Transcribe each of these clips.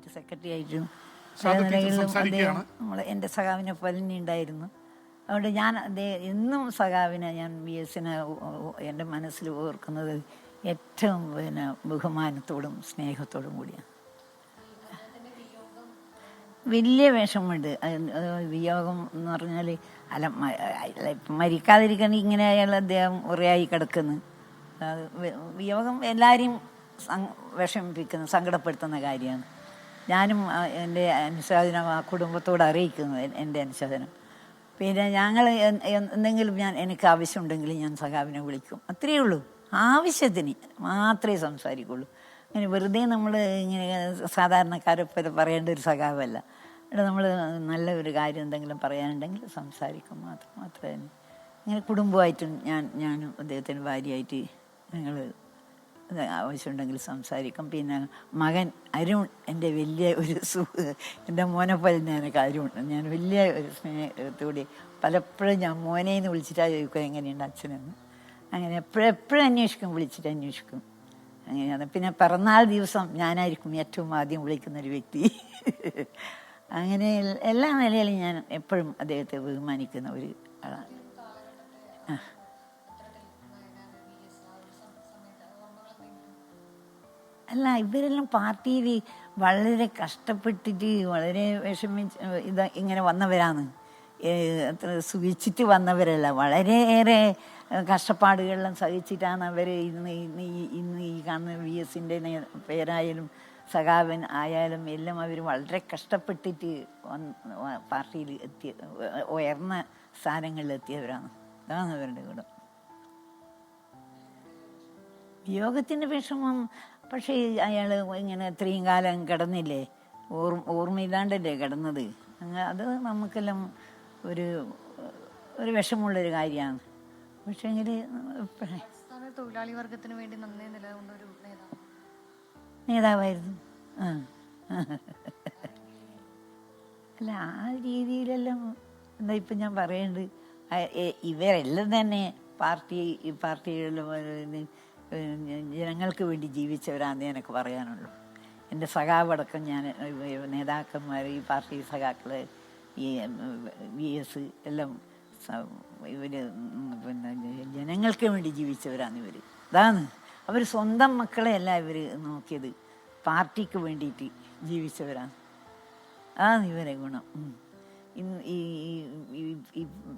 State secretary ആയിട്ടും പല നിലകളിലും എൻ്റെ സഖാവിനെ പോലെ തന്നെ ഉണ്ടായിരുന്നു. അതുകൊണ്ട് ഞാൻ എന്നും സഖാവിനെ ഞാൻ VS-നെ എൻ്റെ മനസ്സിൽ ഓർക്കുന്നത് ഏറ്റവും ബഹുമാനത്തോടും സ്നേഹത്തോടും കൂടിയാണ്. വലിയ വിഷമമുണ്ട്. വിയോഗം എന്ന് പറഞ്ഞാൽ മരിക്കാതിരിക്കാൻ ഇങ്ങനെ അയാൾ അദ്ദേഹം ഉറയായി കിടക്കുന്നു. വിയോഗം എല്ലാവരെയും വിഷമിപ്പിക്കുന്ന സങ്കടപ്പെടുത്തുന്ന കാര്യമാണ്. ഞാനും എൻ്റെ അനുശോചനം ആ കുടുംബത്തോട് അറിയിക്കുന്നു, എൻ്റെ അനുശോചനം. പിന്നെ ഞങ്ങൾ എന്തെങ്കിലും എനിക്ക് ആവശ്യമുണ്ടെങ്കിൽ ഞാൻ സഖാവിനെ വിളിക്കും, അത്രയേ ഉള്ളൂ. ആവശ്യത്തിന് മാത്രമേ സംസാരിക്കുള്ളൂ. അങ്ങനെ വെറുതെ നമ്മൾ ഇങ്ങനെ സാധാരണക്കാരെപ്പോലെ പറയേണ്ട ഒരു സഖാവല്ല. ഇവിടെ നമ്മൾ നല്ല ഒരു കാര്യം എന്തെങ്കിലും പറയാനുണ്ടെങ്കിൽ സംസാരിക്കും മാത്രമേ. ഇങ്ങനെ കുടുംബമായിട്ടും ഞാനും അദ്ദേഹത്തിന് ഭാര്യയായിട്ട് ഞങ്ങൾ ആവശ്യമുണ്ടെങ്കിൽ സംസാരിക്കും. പിന്നെ മകൻ അരുൺ എൻ്റെ വലിയ ഒരു എൻ്റെ മോനെ പോലെ എനിക്ക് അരുൺ ഞാൻ വലിയ ഒരു സ്നേഹത്തോടെ പലപ്പോഴും ഞാൻ മോനേന്ന് വിളിച്ചിട്ടാണ് ചോദിക്കുക എങ്ങനെയുണ്ട് അച്ഛനെന്ന്. അങ്ങനെ എപ്പോഴും വിളിച്ചിട്ട് അന്വേഷിക്കും. അങ്ങനെയാണ്. പിന്നെ പിറന്നാൾ ദിവസം ഞാനായിരിക്കും ഏറ്റവും ആദ്യം വിളിക്കുന്നൊരു വ്യക്തി. അങ്ങനെ എല്ലാ നിലയിലും ഞാൻ എപ്പോഴും അദ്ദേഹത്തെ ബഹുമാനിക്കുന്ന ഒരു ആളാണ്. അല്ല, ഇവരെല്ലാം പാർട്ടിയിൽ വളരെ കഷ്ടപ്പെട്ടിട്ട് വളരെ വിഷമിച്ച് ഇങ്ങനെ വന്നവരാണ്. സുഖിച്ചിട്ട് വന്നവരല്ല, വളരെയേറെ കഷ്ടപ്പാടുകളെല്ലാം സഹിച്ചിട്ടാണ് അവർ ഇന്ന് ഈ കാണുന്ന VS-ൻ്റെ പേരായാലും സഖാവൻ ആയാലും എല്ലാം അവർ വളരെ കഷ്ടപ്പെട്ടിട്ട് പാർട്ടിയിൽ ഉയർന്ന സ്ഥാനങ്ങളിൽ എത്തിയവരാണ്. അതാണ് അവരുടെ ഗുണം. വിയോഗത്തിൻ്റെ വിഷമം പക്ഷേ അയാൾ ഇങ്ങനെ ഇത്രയും കാലം കിടന്നില്ലേ, ഓർമ്മയില്ലാണ്ടല്ലേ കിടന്നത്. അത് നമുക്കെല്ലാം ഒരു വിഷമമുള്ളൊരു കാര്യമാണ്. പക്ഷേ എങ്കിൽ തൊഴിലാളി വർഗത്തിന് വേണ്ടി നന്നേ നിലകൊണ്ട ഒരു നേതാവായിരുന്നു. അല്ല, ആ രീതിയിലെല്ലാം എന്താ ഇപ്പം ഞാൻ പറയേണ്ടത്, ഇവരെല്ലാം തന്നെ പാർട്ടികളിലും ജനങ്ങൾക്ക് വേണ്ടി ജീവിച്ചവരാണെന്ന് എനിക്ക് പറയാനുള്ളൂ. എൻ്റെ സഖാവടക്കം ഞാൻ നേതാക്കന്മാർ, ഈ പാർട്ടി സഖാക്കൾ, ഈ VS എല്ലാം ഇവർ ജനങ്ങൾക്ക് വേണ്ടി ജീവിച്ചവരാണ് ഇവർ. അതാണ് അവർ സ്വന്തം മക്കളെയല്ല ഇവർ നോക്കിയത്, പാർട്ടിക്ക് വേണ്ടിയിട്ട് ജീവിച്ചവരാണ്. അതാണ് ഇവരെ ഗുണം.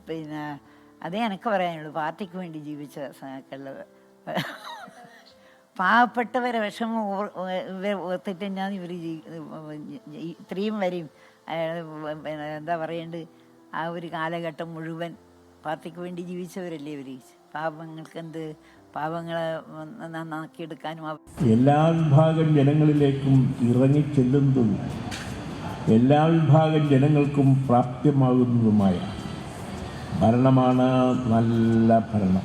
പിന്നെ അതേ എനിക്ക് പറയാനുള്ളൂ. പാർട്ടിക്ക് വേണ്ടി ജീവിച്ച സഖാക്കളുടെ പാവപ്പെട്ടവരെ വിഷമം ഓർത്തിട്ട് തന്നെയാണ് ഇവർ ഇത്രയും വരെയും എന്താ പറയേണ്ടത്, ആ ഒരു കാലഘട്ടം മുഴുവൻ പാർട്ടിക്ക് വേണ്ടി ജീവിച്ചവരല്ലേ ഇവർ. പാവങ്ങളെ നന്നാക്കിയെടുക്കാനും എല്ലാ വിഭാഗം ജനങ്ങളിലേക്കും ഇറങ്ങിച്ചെല്ലുന്നതും എല്ലാ വിഭാഗം ജനങ്ങൾക്കും പ്രാപ്യമാകുന്നതുമായ ഭരണമാണ് നല്ല ഭരണം.